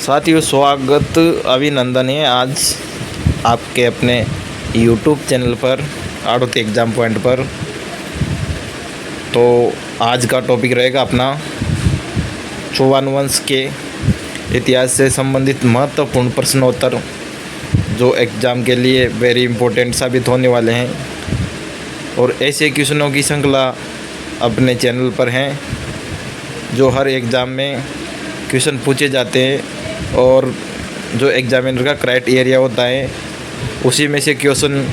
साथियों, स्वागत अभिनंदन है आज आपके अपने यूट्यूब चैनल पर आड़ोती एग्ज़ाम पॉइंट पर। तो आज का टॉपिक रहेगा अपना चौहान वंश के इतिहास से संबंधित महत्वपूर्ण प्रश्नोत्तर, जो एग्ज़ाम के लिए वेरी इम्पोर्टेंट साबित होने वाले हैं। और ऐसे क्वेश्चनों की श्रृंखला अपने चैनल पर हैं जो हर एग्ज़ाम में क्वेश्चन पूछे जाते हैं और जो एग्जामिनर का क्राइटेरिया होता है उसी में से क्वेश्चन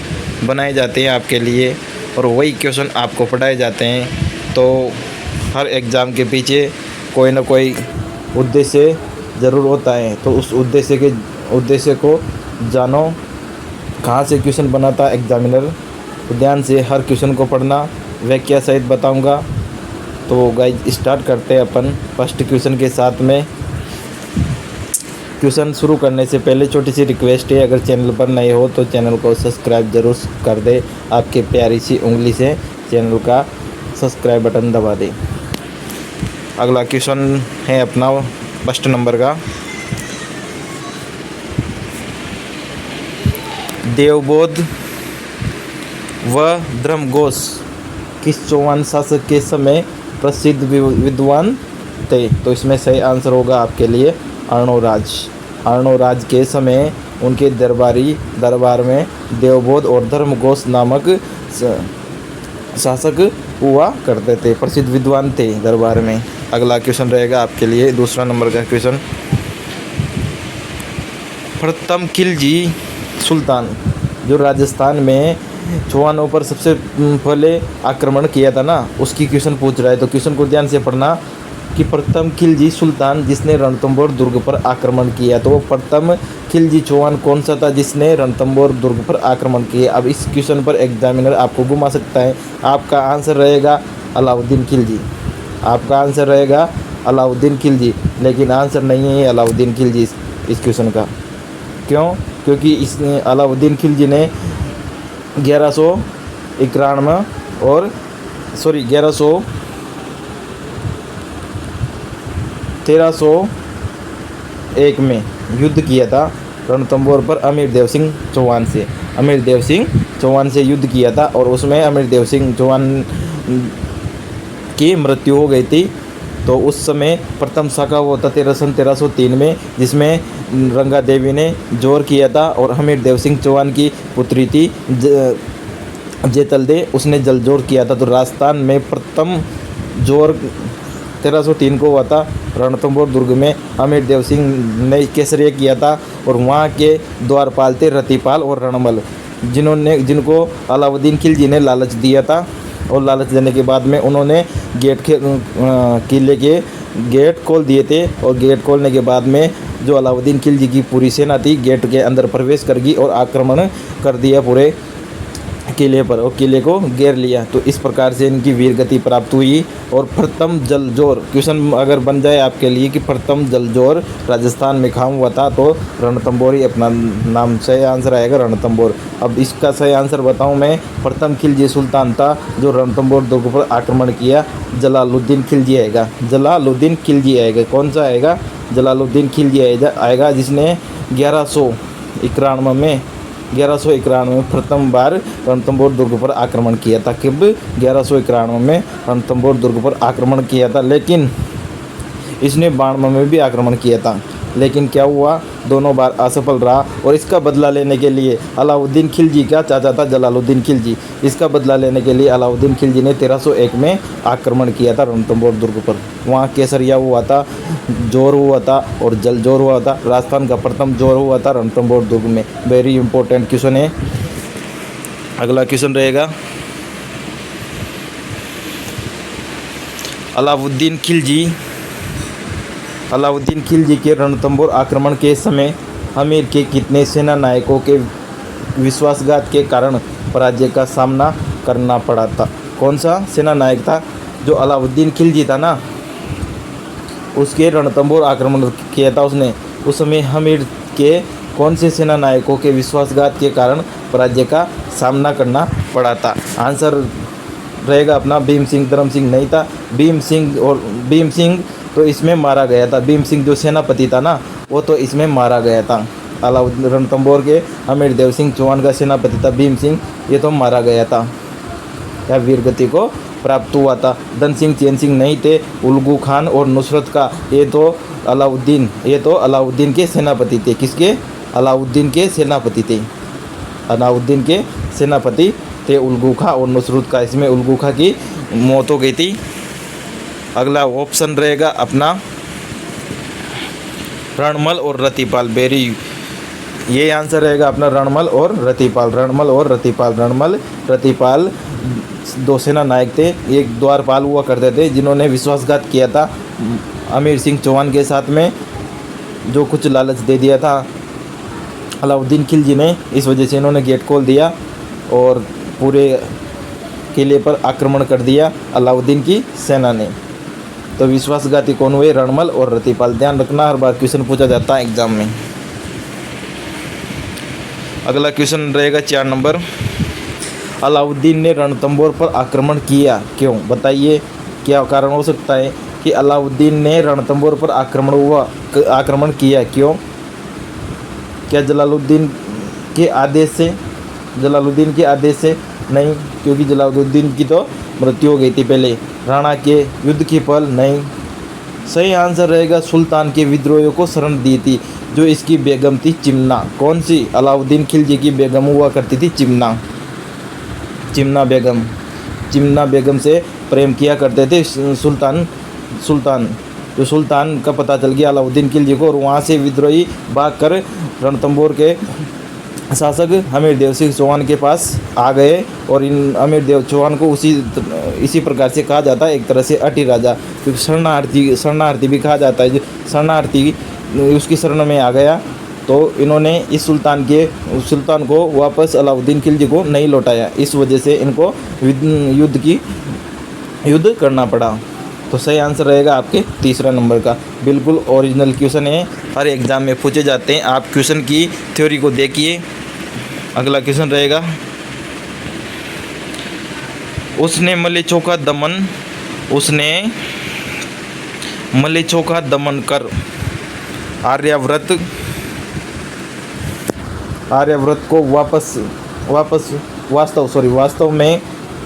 बनाए जाते हैं आपके लिए और वही क्वेश्चन आपको पढ़ाए जाते हैं। तो हर एग्ज़ाम के पीछे कोई ना कोई उद्देश्य ज़रूर होता है, तो उस उद्देश्य को जानो कहाँ से क्वेश्चन बनाता एग्जामिनर। तो ध्यान से हर क्वेश्चन को पढ़ना, व्याख्या सहित बताऊंगा। तो गाइज स्टार्ट करते हैं अपन फर्स्ट क्वेश्चन के साथ में। क्वेश्चन शुरू करने से पहले छोटी सी रिक्वेस्ट है, अगर चैनल पर नए हो तो चैनल को सब्सक्राइब ज़रूर कर दे। आपके प्यारी सी उंगली से चैनल का सब्सक्राइब बटन दबा दे। अगला क्वेश्चन है अपना फर्स्ट नंबर का। देवबोध व धर्मघोष किस चौहान शासक के समय प्रसिद्ध विद्वान थे? तो इसमें सही आंसर होगा आपके लिए अर्णोराज के समय उनके दरबार में देवबोध और धर्मघोष नामक शासक हुआ करते थे, प्रसिद्ध विद्वान थे दरबार में। अगला क्वेश्चन रहेगा आपके लिए दूसरा नंबर का क्वेश्चन। प्रथम खिलजी सुल्तान जो राजस्थान में चौहानों पर सबसे पहले आक्रमण किया था ना, उसकी क्वेश्चन पूछ रहा है। तो क्वेश्चन को ध्यान से पढ़ना कि प्रथम खिलजी सुल्तान जिसने रणथंभौर दुर्ग पर आक्रमण किया, तो वो प्रथम खिलजी चौहान कौन सा था जिसने रणथंभौर दुर्ग पर आक्रमण किया? अब इस क्वेश्चन पर एग्जामिनर आपको घुमा सकता है। आपका आंसर रहेगा अलाउद्दीन खिलजी। आपका आंसर रहेगा अलाउद्दीन खिलजी, लेकिन आंसर नहीं है अलाउद्दीन खिलजी इस क्वेश्चन का। क्यों? क्योंकि इसने अलाउद्दीन खिलजी ने 1191 और 1301 में युद्ध किया था रणथंभौर पर अमीर देव सिंह चौहान से युद्ध किया था, और उसमें अमीर देव सिंह चौहान की मृत्यु हो गई थी। तो उस समय प्रथम शाखा हुआ था 1303 में, जिसमें रंगा देवी ने जोर किया था और हमीर देव सिंह चौहान की पुत्री थी जेतल दे, उसने जल जोर किया था। तो राजस्थान में प्रथम जोर 1303 को हुआ था रणथंभौर दुर्ग में। हमीर देव सिंह ने केसरिया किया था और वहाँ के द्वारपाल थे रतिपाल और रणमल, जिनको अलाउद्दीन खिलजी ने लालच दिया था। और लालच देने के बाद में उन्होंने किले के गेट खोल दिए थे, और गेट खोलने के बाद में जो अलाउद्दीन खिलजी की पूरी सेना थी गेट के अंदर प्रवेश कर गई और आक्रमण कर दिया पूरे किले पर और किले को घेर लिया। तो इस प्रकार से इनकी वीर गति प्राप्त हुई। और प्रथम जलजोर क्वेश्चन अगर बन जाए आपके लिए कि प्रथम जलजोर राजस्थान में कहाँ हुआ था, तो रणथंभौर ही अपना नाम सही आंसर आएगा, रणथंभौर। अब इसका सही आंसर बताऊं मैं, प्रथम खिलजी सुल्तान था जो रणथंभौर दुर्ग पर आक्रमण किया, जलालुद्दीन खिलजी आएगा। जलालुद्दीन खिलजी आएगा। कौन सा आएगा? जलालुद्दीन खिलजी आएगा, जिसने 1191 में प्रथम बार रणथंभौर दुर्ग पर आक्रमण किया था। कब? 1191 में रणथंभौर दुर्ग पर आक्रमण किया था, लेकिन इसने 92 में भी आक्रमण किया था, लेकिन क्या हुआ, दोनों बार असफल रहा। और इसका बदला लेने के लिए अलाउद्दीन खिलजी का चाचा था जलालुद्दीन खिलजी, इसका बदला लेने के लिए अलाउद्दीन खिलजी ने 1301 में आक्रमण किया था रणथंभौर दुर्ग पर। वहाँ केसरिया हुआ था, जोर हुआ था और जल जोर हुआ था। राजस्थान का प्रथम जोर हुआ था रणथंभौर दुर्ग में। वेरी इंपॉर्टेंट क्वेश्चन है। अगला क्वेश्चन रहेगा, अलाउद्दीन खिलजी के रणथंभौर आक्रमण के समय अमीर के कितने सेना नायकों के विश्वासघात के कारण पराजय का सामना करना पड़ा था? कौन सा सेना नायक था? जो अलाउद्दीन खिलजी था ना, उसके रणथंभौर आक्रमण किया था उसने, उस समय अमीर के कौन से सेना नायकों के विश्वासघात के कारण पराजय का सामना करना पड़ा था? आंसर रहेगा अपना भीम सिंह, धर्म सिंह नहीं था। भीम सिंह तो इसमें मारा गया था। भीम सिंह जो सेनापति था ना, वो तो इसमें मारा गया था। अलाउद्दीन रणथंभौर के अमीर देव सिंह चौहान का सेनापति था भीम सिंह, ये तो मारा गया था या वीरगति को प्राप्त हुआ था। धन सिंह चैन सिंह नहीं थे। उल्गू खान और नुसरत का ये तो अलाउद्दीन के सेनापति थे। किसके? अलाउद्दीन के सेनापति थे। अलाउद्दीन के सेनापति थे उल्गू खां और नुसरत का। इसमें उल्गू खां की मौत हो गई थी। अगला ऑप्शन रहेगा अपना रणमल और रतिपाल बेरी। ये आंसर रहेगा अपना रणमल और रतिपाल। रणमल रतिपाल दो सेना नायक थे। एक द्वारपाल हुआ करते थे जिन्होंने विश्वासघात किया था अमीर सिंह चौहान के साथ में, जो कुछ लालच दे दिया था अलाउद्दीन खिलजी ने। इस वजह से इन्होंने गेट खोल दिया और पूरे किले पर आक्रमण कर दिया अलाउद्दीन की सेना ने। तो विश्वासघाती कौन हुए? रणमल और रतिपाल। ध्यान रखना, हर बार क्वेश्चन पूछा जाता है एग्जाम में। अगला क्वेश्चन रहेगा 4 नंबर। अलाउद्दीन ने रणथंभौर पर आक्रमण किया क्यों? बताइए क्या कारण हो सकता है कि अलाउद्दीन ने रणथंभौर पर आक्रमण किया क्यों? क्या जलालुद्दीन के आदेश से? नहीं, क्योंकि जलालुद्दीन की तो मृत्यु हो गई थी पहले। राणा के युद्ध की पहल? नहीं। सही आंसर रहेगा सुल्तान के विद्रोहियों को शरण दी थी, जो इसकी बेगम थी चिमना। कौन सी? अलाउद्दीन खिलजी की बेगम हुआ करती थी चिमना बेगम से प्रेम किया करते थे सुल्तान का पता चल गया अलाउद्दीन खिलजी को, और वहाँ से विद्रोही भागकर रणथंभौर के शासक अमीर देव सिंह चौहान के पास आ गए। और इन अमीर देव चौहान को इसी प्रकार से कहा जाता है एक तरह से अटी राजा, क्योंकि शरणार्थी भी कहा जाता है। शरणार्थी उसकी शरण में आ गया, तो इन्होंने इस सुल्तान को वापस अलाउद्दीन खिलजी को नहीं लौटाया। इस वजह से इनको युद्ध करना पड़ा। तो सही आंसर रहेगा आपके 3 नंबर का। बिल्कुल ओरिजिनल क्वेश्चन है, हर एग्ज़ाम में पूछे जाते हैं। आप क्वेश्चन की थ्योरी को देखिए। अगला क्वेश्चन रहेगा, उसने मलेच्छों का दमन कर आर्यावर्त को वास्तव में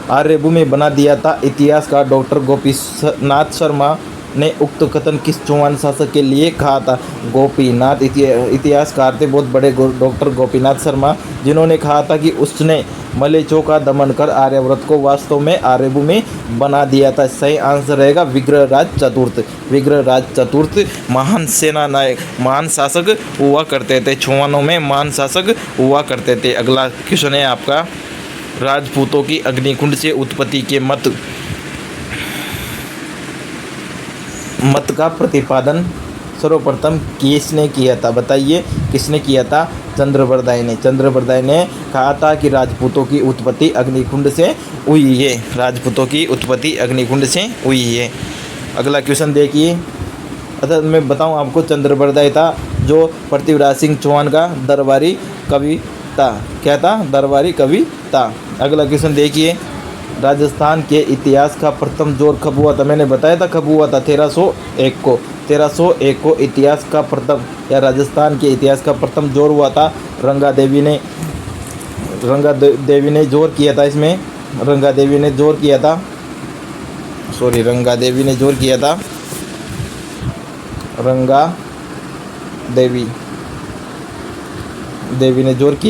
आर्यभूमि बना दिया था। इतिहासकार डॉक्टर गोपीनाथ शर्मा ने उक्त कथन किस चौहान शासक के लिए कहा था? गोपीनाथ इतिहासकार थे बहुत बड़े डॉक्टर गोपीनाथ शर्मा, जिन्होंने कहा था कि उसने मलेच्छों का दमन कर आर्यावर्त को वास्तव में आर्यभूमि बना दिया था। सही आंसर रहेगा विग्रहराज चतुर्थ महान सेना नायक, महान शासक हुआ करते थे। चौहानों में महान शासक हुआ करते थे। अगला क्वेश्चन है आपका, राजपूतों की अग्निकुंड से उत्पत्ति के मत का प्रतिपादन सर्वप्रथम किसने किया था? बताइए किसने किया था? चंद्रबरदाई ने कहा था कि राजपूतों की उत्पत्ति अग्निकुंड से हुई है। अगला क्वेश्चन देखिए। मैं बताऊं आपको, चंद्रबरदाई था जो पृथ्वीराज सिंह चौहान का दरबारी कवि था। क्या था? दरबारी कवि था। अगला क्वेश्चन देखिए, राजस्थान के इतिहास का प्रथम जोर कब हुआ था? मैंने बताया था कब हुआ था, 1301 को इतिहास का प्रथम या राजस्थान के इतिहास का प्रथम जोर हुआ था। रंगा देवी ने जोर किया था इसमें। रंगा देवी ने जोर किया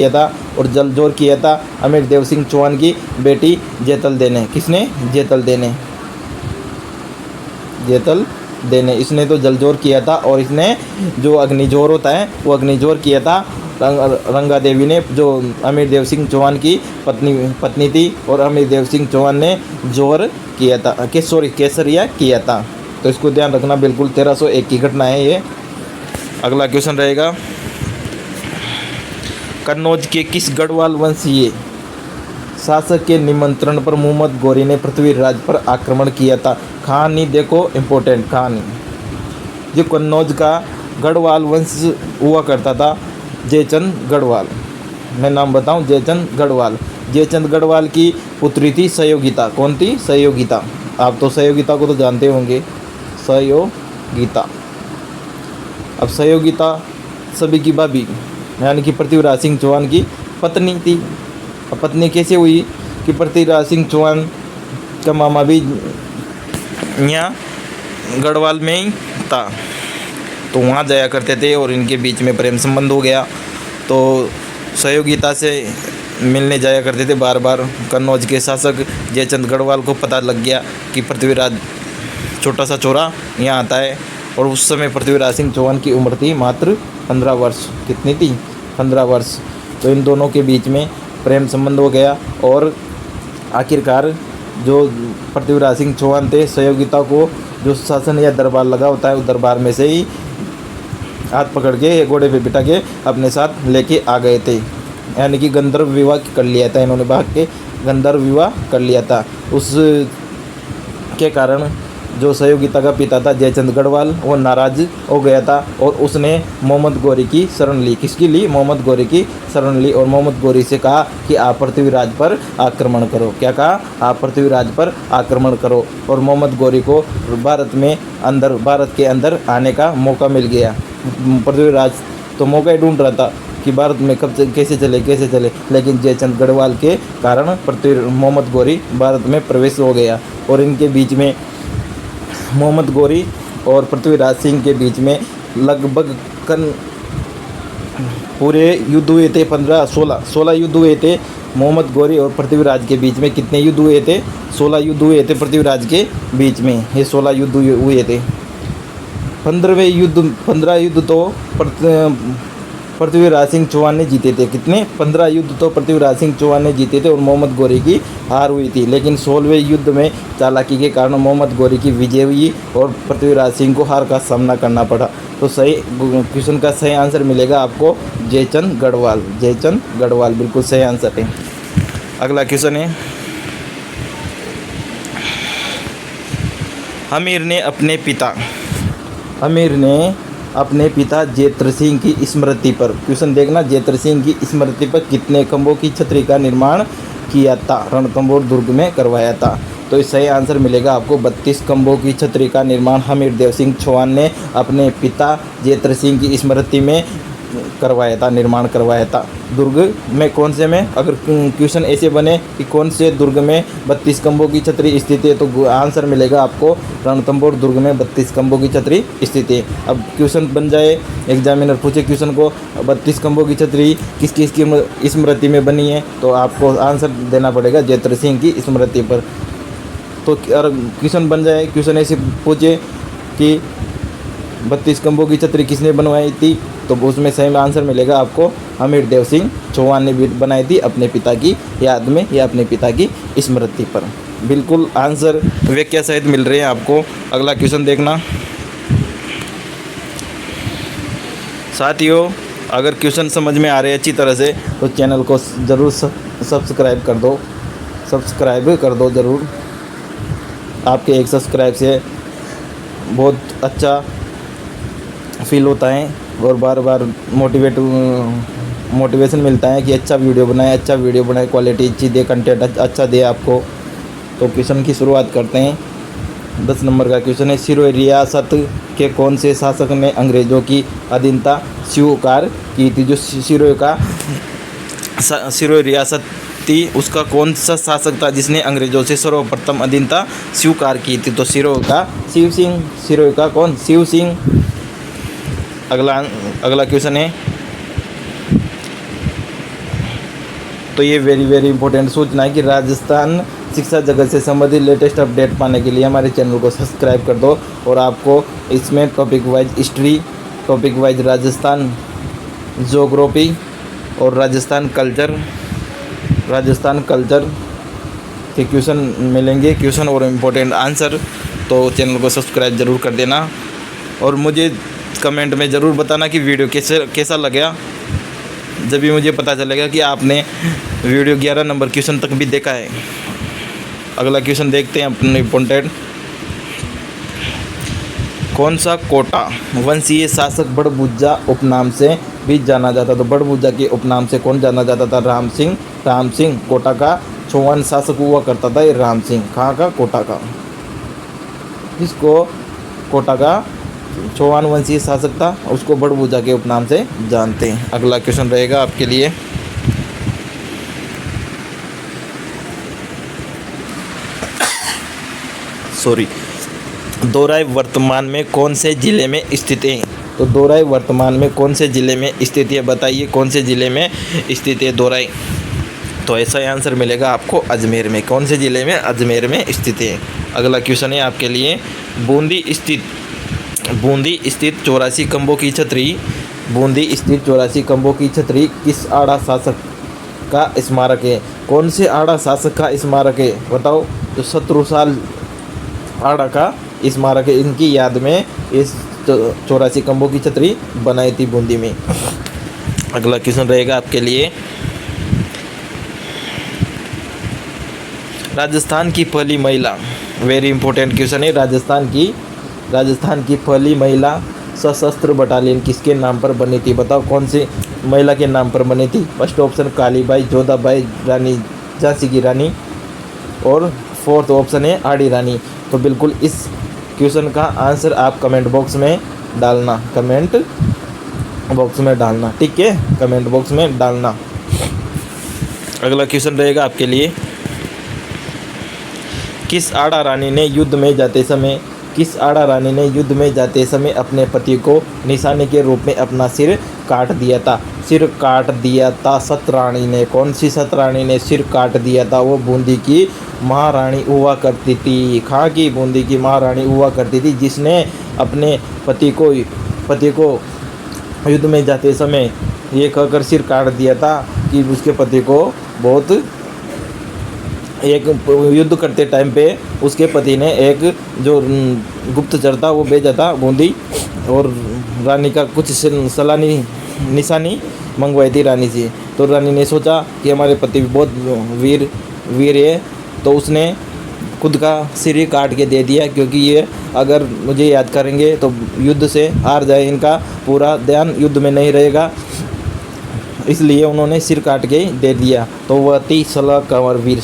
था और जल जोर किया था अमीर देव सिंह चौहान की बेटी जेतल दे ने। किसने? जेतल दे ने इसने तो जल जोर किया था, और इसने जो अग्निजोर होता है वो अग्निजोर किया था रंगा देवी ने, जो अमीर देव सिंह चौहान की पत्नी थी। और अमीर देव सिंह चौहान ने जोर किया था केसरिया किया था। तो इसको ध्यान रखना, बिल्कुल 1301 की घटना है ये। अगला क्वेश्चन रहेगा, कन्नौज के किस गढ़वाल वंशीय शासक के निमंत्रण पर मोहम्मद गौरी ने पृथ्वीराज पर आक्रमण किया था? कहानी देखो, इम्पोर्टेंट कहानी। जो कन्नौज का गढ़वाल वंश हुआ करता था, जयचंद गढ़वाल। मैं नाम बताऊं, जयचंद गढ़वाल की पुत्री थी सयोगिता। कौन थी? सयोगिता। आप तो सयोगिता को तो जानते होंगे। गीता। अब सहयोगिता सभी की भाभी यानी कि पृथ्वीराज सिंह चौहान की पत्नी थी। अब पत्नी कैसे हुई कि पृथ्वीराज सिंह चौहान का मामा भी यहाँ गढ़वाल में ही था, तो वहाँ जाया करते थे और इनके बीच में प्रेम संबंध हो गया। तो सहयोगिता से मिलने जाया करते थे बार बार। कन्नौज के शासक जयचंद गढ़वाल को पता लग गया कि पृथ्वीराज छोटा सा छोरा यहाँ आता है, और उस समय पृथ्वीराज सिंह चौहान की उम्र थी मात्र 15 वर्ष। कितनी थी? 15 वर्ष। तो इन दोनों के बीच में प्रेम संबंध हो गया और आखिरकार जो पृथ्वीराज सिंह चौहान थे, सहयोगिता को जो शासन या दरबार लगा होता है उस दरबार में से ही हाथ पकड़ के घोड़े पे बिठा के अपने साथ लेके आ गए थे, यानी कि गंधर्व विवाह कर लिया था इन्होंने, भाग के गंधर्व विवाह कर लिया था। उस के कारण जो सहयोगिता का पिता था जयचंद गढ़वाल, वो नाराज हो गया था और उसने मोहम्मद गौरी की शरण ली। किसकी ली? मोहम्मद गौरी की शरण ली और मोहम्मद गौरी से कहा कि आप पृथ्वीराज पर आक्रमण करो। क्या कहा? आप पृथ्वीराज पर आक्रमण करो। और मोहम्मद गौरी को भारत के अंदर आने का मौका मिल गया। पृथ्वीराज तो मौका ही ढूंढ रहा था कि भारत में कैसे चले, लेकिन जयचंद गढ़वाल के कारण मोहम्मद गौरी भारत में प्रवेश हो गया और इनके बीच में मोहम्मद गौरी और पृथ्वीराज सिंह के बीच में लगभग पूरे युद्ध हुए थे। 16 युद्ध हुए थे मोहम्मद गौरी और पृथ्वीराज के बीच में। कितने युद्ध हुए थे? 16 युद्ध हुए थे पृथ्वीराज के बीच में। ये 16 युद्ध हुए थे। 15 युद्ध तो पृथ्वीराज सिंह चौहान ने जीते थे। कितने? 15 युद्ध तो पृथ्वीराज सिंह चौहान ने जीते थे और मोहम्मद गौरी की हार हुई थी। लेकिन 16वें युद्ध में चालाकी के कारण मोहम्मद गौरी की विजय हुई और पृथ्वीराज सिंह को हार का सामना करना पड़ा। तो सही क्वेश्चन का सही आंसर मिलेगा आपको जयचंद गढ़वाल बिल्कुल सही आंसर है। अगला क्वेश्चन है, आमिर ने अपने पिता जेत्र सिंह की स्मृति पर, क्वेश्चन देखना, जेत्र सिंह की स्मृति पर कितने खंभों की छतरी का निर्माण किया था? रणथंभौर दुर्ग में करवाया था। तो इस सही आंसर मिलेगा आपको 32 खंभों की छतरी का निर्माण हमीर देव सिंह चौहान ने अपने पिता जेत्र सिंह की स्मृति में निर्माण करवाया था। दुर्ग में कौन से में? अगर क्वेश्चन ऐसे बने कि कौन से दुर्ग में 32 खंभों की छतरी स्थित है, तो आंसर मिलेगा आपको रणथंभौर दुर्ग में 32 खंभों की छतरी स्थित है। अब क्वेश्चन बन जाए, एग्जामिनर पूछे क्वेश्चन को 32 खंभों की छतरी किसकी स्मृति में बनी है, तो आपको आंसर देना पड़ेगा जेत्र सिंह की स्मृति पर। तो क्वेश्चन बन जाए, क्वेश्चन ऐसे पूछे कि 32 खंभों की छतरी किसने बनवाई थी, तो उसमें सही आंसर मिलेगा आपको हमीर देव सिंह चौहान ने बनाई थी अपने पिता की याद में या अपने पिता की स्मृति पर। बिल्कुल आंसर व्याख्या सहित मिल रहे हैं आपको। अगला क्वेश्चन देखना साथियों, अगर क्वेश्चन समझ में आ रहे हैं अच्छी तरह से तो चैनल को ज़रूर सब्सक्राइब कर दो ज़रूर। आपके एक सब्सक्राइब से बहुत अच्छा फील होता है और बार बार मोटिवेशन मिलता है कि अच्छा वीडियो बनाए, क्वालिटी अच्छी दे, कंटेंट अच्छा दे आपको। तो क्वेश्चन की शुरुआत करते हैं। 10 नंबर का क्वेश्चन है, सिरोही रियासत के कौन से शासक ने अंग्रेज़ों की अधीनता स्वीकार की थी? जो सिरोही रियासत थी उसका कौन सा शासक था जिसने अंग्रेज़ों से सर्वप्रथम अधीनता स्वीकार की थी? तो सिरोही का शिव सिंह। सिरोही का कौन? शिव सिंह। अगला क्वेश्चन है, तो ये वेरी इंपॉर्टेंट सूचना है कि राजस्थान शिक्षा जगत से संबंधित लेटेस्ट अपडेट पाने के लिए हमारे चैनल को सब्सक्राइब कर दो। और आपको इसमें topic wise history, topic wise Rajasthan geography और राजस्थान कल्चर के क्वेश्चन मिलेंगे, क्वेश्चन और इम्पोर्टेंट आंसर। तो चैनल को सब्सक्राइब ज़रूर कर देना और मुझे कमेंट में ज़रूर बताना कि वीडियो कैसा लगा। जब भी मुझे पता चलेगा कि आपने वीडियो 11 नंबर क्वेश्चन तक भी देखा है। अगला क्वेश्चन देखते हैं अपने इम्पोर्टेंट। कौन सा कोटा वंशीय शासक बड़बुज्जा उपनाम से भी जाना जाता? तो बड़बुज्जा के उपनाम से कौन जाना जाता था? राम सिंह कोटा का चौहान शासक हुआ करता था ये राम सिंह। कहाँ का? कोटा का। इसको कोटा का चौहान वंशीय शासक था, उसको बड़बूजा के उपनाम से जानते हैं। अगला क्वेश्चन रहेगा आपके लिए, सॉरी, दोराई वर्तमान में कौन से जिले में स्थित है? तो दोराई वर्तमान में कौन से जिले में स्थित है, बताइए कौन से जिले में स्थित है दोराई? तो ऐसा आंसर मिलेगा आपको अजमेर में। कौन से जिले में? अजमेर में स्थित है। अगला क्वेश्चन है आपके लिए, बूंदी स्थित 84 खंभों की छतरी, बूंदी स्थित 84 खंभों की छतरी किस आड़ा शासक का स्मारक है? कौन से आड़ा शासक का स्मारक है बताओ? तो शत्रुसाल आड़ा का स्मारक है। इनकी याद में इस 84 खंभों की छतरी बनाई थी बूंदी में। अगला क्वेश्चन रहेगा आपके लिए, राजस्थान की पहली महिला, वेरी इंपॉर्टेंट क्वेश्चन है, राजस्थान की पहली महिला सशस्त्र बटालियन किसके नाम पर बनी थी? बताओ कौन सी महिला के नाम पर बनी थी? फर्स्ट ऑप्शन कालीबाई, जोधाबाई, रानी झांसी की रानी, और फोर्थ ऑप्शन है आड़ी रानी। तो बिल्कुल इस क्वेश्चन का आंसर आप कमेंट बॉक्स में डालना, ठीक है, कमेंट बॉक्स में डालना। अगला क्वेश्चन रहेगा आपके लिए, किस आड़ा रानी ने युद्ध में जाते समय अपने पति को निशाने के रूप में अपना सिर काट दिया था? सतरानी ने। कौन सी सतरानी ने सिर काट दिया था? वो बूंदी की महारानी हुआ करती थी, खां की बूंदी की महारानी हुआ करती थी, जिसने अपने पति को युद्ध में जाते समय ये कहकर सिर काट दिया था कि उसके पति को बहुत, एक युद्ध करते टाइम पे उसके पति ने एक जो गुप्तचर था वो भेजा था बूंदी, और रानी का कुछ सलानी निशानी मंगवाई थी रानी से। तो रानी ने सोचा कि हमारे पति बहुत वीर है, तो उसने खुद का सिर ही काट के दे दिया, क्योंकि ये अगर मुझे याद करेंगे तो युद्ध से हार जाए, इनका पूरा ध्यान युद्ध में नहीं रहेगा, इसलिए उन्होंने सिर काट के दे दिया। तो वह थी सलह कंवर वीर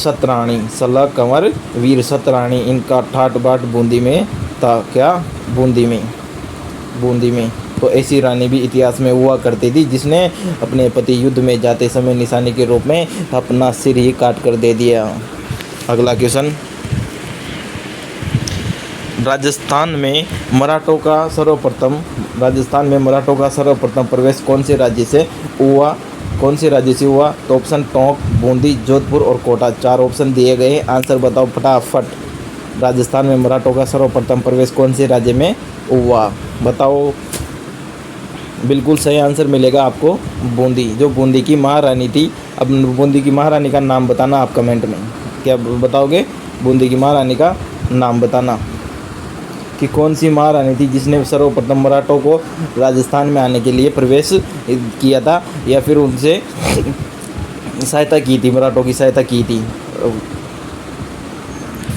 सतरानी। इनका ठाट बाट बूंदी में था। क्या? बूंदी में। तो ऐसी रानी भी इतिहास में हुआ करती थी, जिसने अपने पति युद्ध में जाते समय निशानी के रूप में अपना सिर ही काट कर दे दिया। अगला क्वेश्चन, राजस्थान में मराठों का सर्वप्रथम प्रवेश कौन से राज्य से हुआ? तो ऑप्शन टोंक, बूंदी, जोधपुर और कोटा। 4 ऑप्शन दिए गए, आंसर बताओ फटाफट। राजस्थान में मराठों का सर्वप्रथम प्रवेश कौन से राज्य में हुआ? बताओ। बिल्कुल सही आंसर मिलेगा आपको बूंदी, जो बूंदी की महारानी थी। अब बूंदी की महारानी का नाम बताना आप कमेंट में। क्या बताओगे? बूंदी की महारानी का नाम बताना कि कौन सी महारानी थी जिसने सर्वप्रथम मराठों को राजस्थान में आने के लिए प्रवेश किया था, या फिर उनसे सहायता की थी, मराठों की सहायता की थी।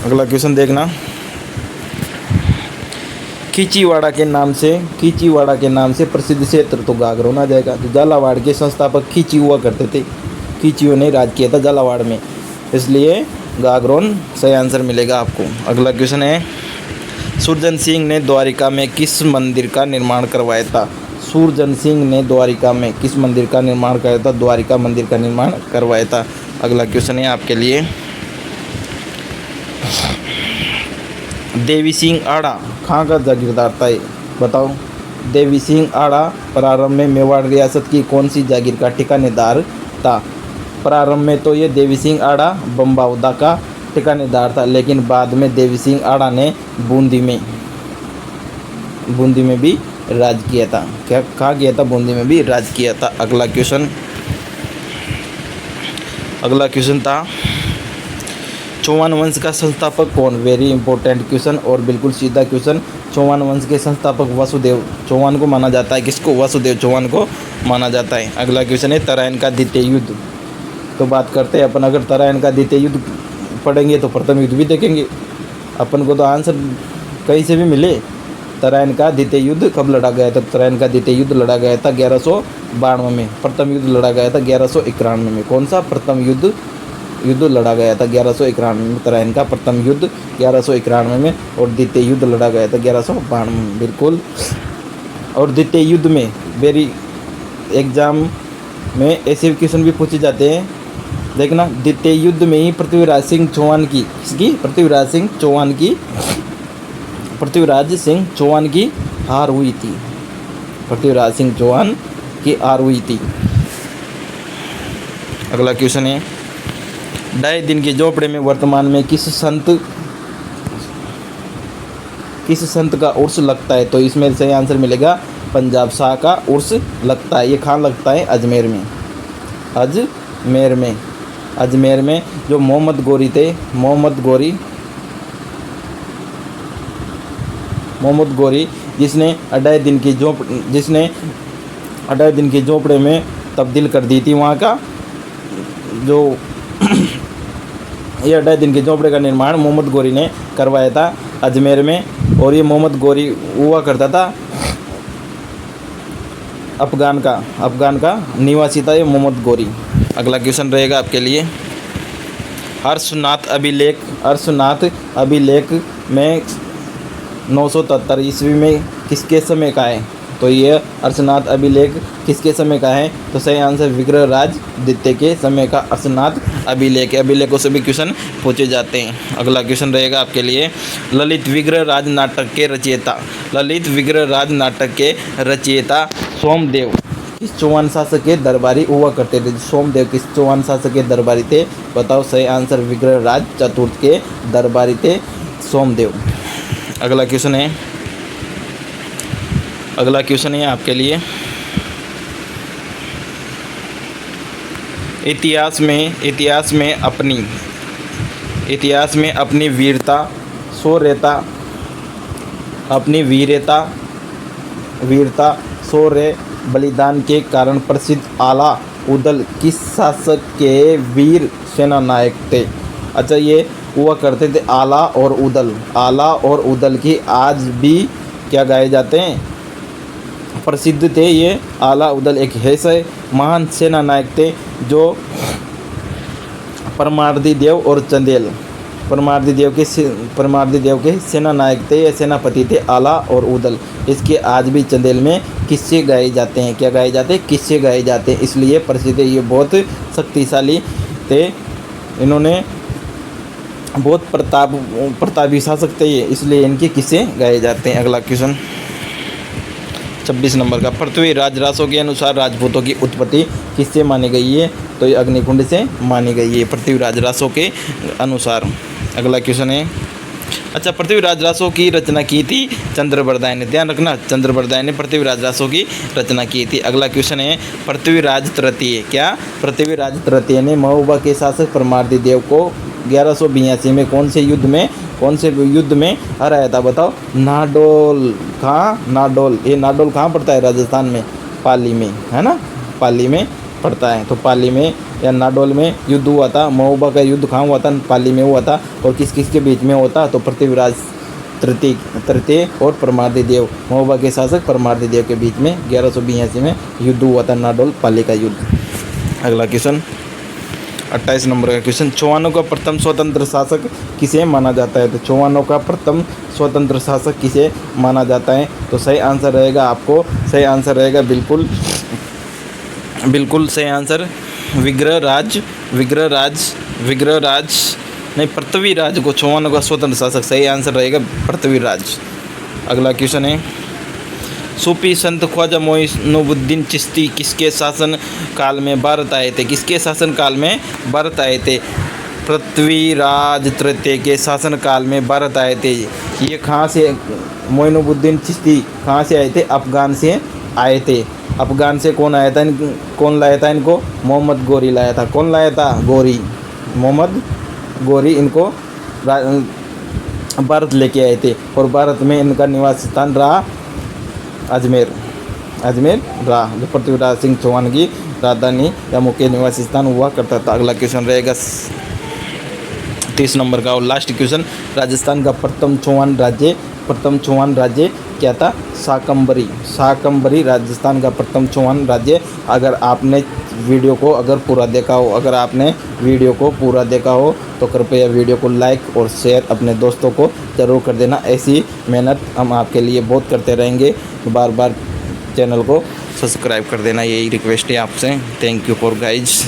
अगला क्वेश्चन देखना, खींचीवाड़ा के नाम से प्रसिद्ध क्षेत्र, तो गागरोन आ जाएगा। तो झालावाड़ के संस्थापक खींची हुआ करते थे, खींचियों ने राज किया था झालावाड़ में, इसलिए गागरोन सही आंसर मिलेगा आपको। अगला क्वेश्चन है, सूरजन सिंह ने द्वारिका में किस मंदिर का निर्माण करवाया था? द्वारिका मंदिर का निर्माण करवाया था। अगला क्वेश्चन है आपके लिए, देवी सिंह आड़ा खां का जागीरदार था? बताओ। देवी सिंह आड़ा प्रारंभ में मेवाड़ रियासत की कौन सी जागीर का ठिकानेदार था? प्रारंभ में तो ये देवी सिंह आड़ा बम्बावदा का ठिकानेदार था, लेकिन बाद में देवी सिंह आड़ा ने बूंदी में भी राज किया था। क्या कहा गया था? बूंदी में भी राज किया था। अगला क्वेश्चन था, चौहान वंश का संस्थापक कौन? वेरी इंपॉर्टेंट क्वेश्चन और बिल्कुल सीधा क्वेश्चन। चौहान वंश के संस्थापक वसुदेव चौहान को माना जाता है। किसको? वसुदेव चौहान को माना जाता है। अगला क्वेश्चन है, तराइन का द्वितीय युद्ध। तो बात करते हैं अपन, अगर तराइन का द्वितीय युद्ध पढ़ेंगे तो प्रथम युद्ध भी देखेंगे। अपन को तो आंसर कहीं से भी मिले। तराइन का द्वितीय युद्ध कब लड़ा गया था? तराइन का द्वितीय युद्ध लड़ा गया था 1192 में। प्रथम युद्ध लड़ा गया था 1191 में। कौन सा? प्रथम युद्ध युद्ध लड़ा गया था 1191 में। उत्तरायण का प्रथम युद्ध 1191 में और द्वितीय युद्ध लड़ा गया था 1192 में। बिल्कुल। और द्वितीय युद्ध में वेरी एग्जाम में ऐसे क्वेश्चन भी पूछे जाते हैं, देखना। द्वितीय युद्ध में ही पृथ्वीराज सिंह चौहान की हार हुई थी। पृथ्वीराज सिंह चौहान की हार हुई थी। अगला क्वेश्चन है, 2.5 दिन के झोपड़े में वर्तमान में किस संत का उर्स लगता है? तो इसमें सही आंसर मिलेगा पंजाब शाह का उर्स लगता है। ये कहाँ लगता है? अजमेर में। जो मोहम्मद गोरी जिसने 2.5 दिन के झोपड़े में तब्दील कर दी थी वहाँ का जो ये 2.5 दिन के झोपड़े का निर्माण मोहम्मद गोरी ने करवाया था अजमेर में। और ये मोहम्मद गोरी हुआ करता था अफगान का निवासी था ये मोहम्मद गोरी। अगला क्वेश्चन रहेगा आपके लिए, हर्षनाथ अभिलेख में 973 ईस्वी में किसके समय का है? तो ये हर्षनाथ अभिलेख किसके समय का है? तो सही आंसर विग्रहराज द्वितीय के समय का हर्षनाथ अभिलेख। अभिलेखों से भी क्वेश्चन पूछे जाते हैं। अगला क्वेश्चन रहेगा आपके लिए, ललित विग्रहराज नाटक के रचयिता सोमदेव किस चौहान शासक के दरबारी हुआ करते थे? सोमदेव किस चौहान शासक के दरबारी थे? बताओ। सही आंसर विग्रहराज चतुर्थ के दरबारी थे सोमदेव। अगला क्वेश्चन है आपके लिए, इतिहास में अपनी वीरता शौर्य बलिदान के कारण प्रसिद्ध आला उदल किस शासक के वीर सेना नायक थे? अच्छा, ये हुआ करते थे आला और उदल की आज भी क्या गाए जाते हैं? प्रसिद्ध थे ये आला उदल। एक ऐसे महान सेना नायक थे जो परमार्दी देव और चंदेल परमार्दी देव के सेना नायक थे, ये सेनापति थे आला और उदल। इसके आज भी चंदेल में किस्से गाए जाते हैं। क्या गाए जाते हैं? किस्से गाए जाते हैं, इसलिए प्रसिद्ध है। ये बहुत शक्तिशाली थे, इन्होंने बहुत प्रतापी शासक थे ये, इसलिए इनके किस्से गाए जाते हैं। अगला क्वेश्चन 26 नंबर का, पृथ्वीराज रासो के अनुसार राजपूतों की उत्पत्ति किससे मानी गई है? तो ये अग्निकुंड से मानी गई है पृथ्वीराज रासो के अनुसार। अगला क्वेश्चन है, अच्छा, पृथ्वीराज रासो की रचना की थी चंद्रबरदाय ने। ध्यान रखना, चंद्रबरदाय ने पृथ्वीराज रासो की रचना की थी। अगला क्वेश्चन है, पृथ्वीराज तृतीय ने महोबा के शासक परमार्दी देव को 1182 में कौन से युद्ध में हराया था? बताओ। नाडोल कहाँ पड़ता है? राजस्थान में, पाली में, है ना, पाली में पड़ता है। तो पाली में या नाडोल में युद्ध हुआ था। महोबा का युद्ध कहाँ हुआ था? पाली में हुआ था। और किस के बीच में होता? तो पृथ्वीराज तृतीय और परमार्दी देव, महोबा के शासक परमार्दी देव के बीच में 1182 में युद्ध हुआ था, नाडोल पाली का युद्ध। अगला क्वेश्चन 28 नंबर का क्वेश्चन, चौहानों का प्रथम स्वतंत्र शासक किसे माना जाता है? तो चौहानों का प्रथम स्वतंत्र शासक किसे माना जाता है? तो सही आंसर रहेगा बिल्कुल सही आंसर विग्रहराज नहीं, पृथ्वीराज को चौहानों का स्वतंत्र शासक। सही आंसर रहेगा पृथ्वीराज। अगला क्वेश्चन है, सूफी संत ख्वाजा मोइनुद्दीन चिश्ती किसके शासन काल में भारत आए थे? पृथ्वीराज तृतीय के शासन काल में भारत आए थे। ये कहाँ से मोइनुद्दीन चिश्ती कहाँ से आए थे? अफगान से आए थे। अफगान से कौन लाया था इनको? मोहम्मद गोरी लाया था। कौन लाया था? मोहम्मद गोरी इनको भारत लेके आए थे। और भारत में इनका निवास स्थान रहा अजमेर रहा, जो पृथ्वीराज सिंह चौहान की राजधानी या मुख्य निवास स्थान हुआ करता था। अगला क्वेश्चन रहेगा 30 नंबर का और लास्ट क्वेश्चन, राजस्थान का प्रथम चौहान राज्य क्या था? शाकंभरी राजस्थान का प्रथम चौहान राज्य। अगर आपने वीडियो को अगर पूरा देखा हो, अगर आपने वीडियो को पूरा देखा हो तो कृपया वीडियो को लाइक और शेयर अपने दोस्तों को ज़रूर कर देना। ऐसी मेहनत हम आपके लिए बहुत करते रहेंगे, तो बार बार चैनल को सब्सक्राइब कर देना, यही रिक्वेस्ट है आपसे। Thank you for guys.